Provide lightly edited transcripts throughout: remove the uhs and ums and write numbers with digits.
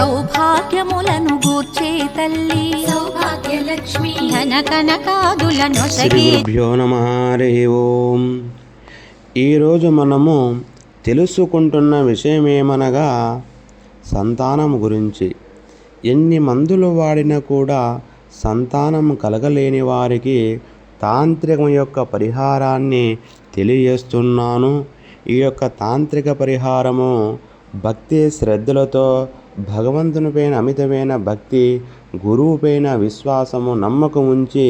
సౌభాగ్యములను గూర్చే తల్లి సౌభాగ్యలక్ష్మి ధన కనకాదులను శ్రీ గురుభ్యో నమః. హరి ఓం. ఈరోజు మనము తెలుసుకుంటున్న విషయమేమనగా సంతానం గురించి. ఎన్ని మందులు వాడినా కూడా సంతానం కలగలేని వారికి తాంత్రికం యొక్క పరిహారాన్ని తెలియజేస్తున్నాను. ఈ యొక్క తాంత్రిక పరిహారము భక్తి శ్రద్ధలతో భగవంతునిపైన అమితమైన భక్తి, గురువుపైన విశ్వాసము, నమ్మకం ఉంచి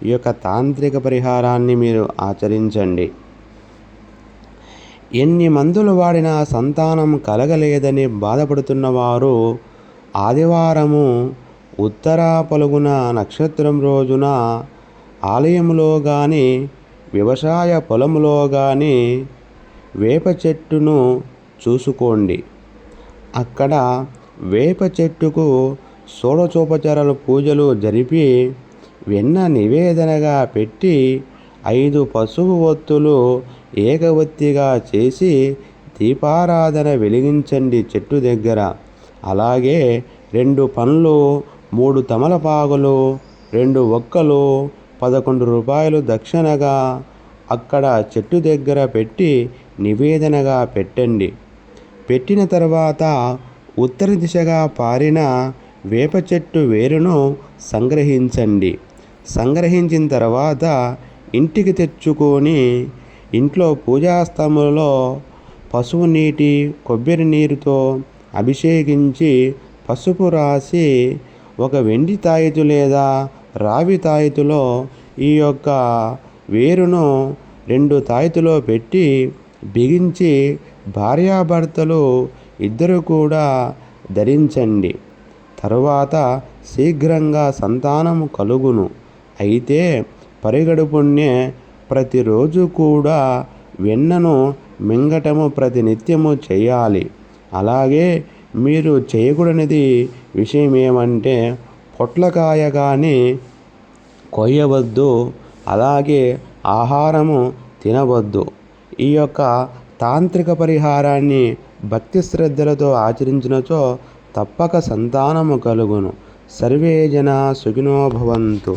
ఈ యొక్క తాంత్రిక పరిహారాన్ని మీరు ఆచరించండి. ఎన్ని మందులు వాడినా సంతానం కలగలేదని బాధపడుతున్నవారు ఆదివారము ఉత్తర పలుగున నక్షత్రం రోజున ఆలయంలో కానీ వ్యవసాయ పొలంలో కానీ వేప చెట్టును చూసుకోండి. అక్కడ వేప చెట్టుకు షోడశోపచారాల పూజలు జరిపి వెన్న నివేదనగా పెట్టి 5 పసుపు ఒత్తులు ఏకవత్తిగా చేసి దీపారాధన వెలిగించండి చెట్టు దగ్గర. అలాగే 2 పండ్లు, 3 తమలపాకులు, 2 ఒక్కలు, 11 రూపాయలు దక్షిణగా అక్కడ చెట్టు దగ్గర పెట్టి నివేదనగా పెట్టండి. పెట్టిన తర్వాత ఉత్తర దిశగా పారిన వేప చెట్టు వేరును సంగ్రహించండి. సంగ్రహించిన తర్వాత ఇంటికి తెచ్చుకొని ఇంట్లో పూజాస్తంభంలో పసుపు నీటి, కొబ్బరి నీరుతో అభిషేకించి పసుపు రాసి ఒక వెండి తాయితు లేదా రావి తాయితులో ఈ యొక్క వేరును 2 తాయితులో పెట్టి బిగించి భార్యాభర్తలు ఇద్దరు కూడా ధరించండి. తరువాత శీఘ్రంగా సంతానము కలుగును. అయితే పరిగడుపుణ్ణే ప్రతిరోజు కూడా వెన్నను మింగటము ప్రతినిత్యము చేయాలి. అలాగే మీరు చేయకూడనిది విషయం ఏమంటే పొట్లకాయ కానీ కొయ్యవద్దు, అలాగే ఆహారము తినవద్దు. ఈ యొక్క తాంత్రిక పరిహారాన్ని భక్తి శ్రద్ధలతో ఆచరించినచో తప్పక సంతానము కలుగును. సర్వే జనా సుఖినో భవంతు.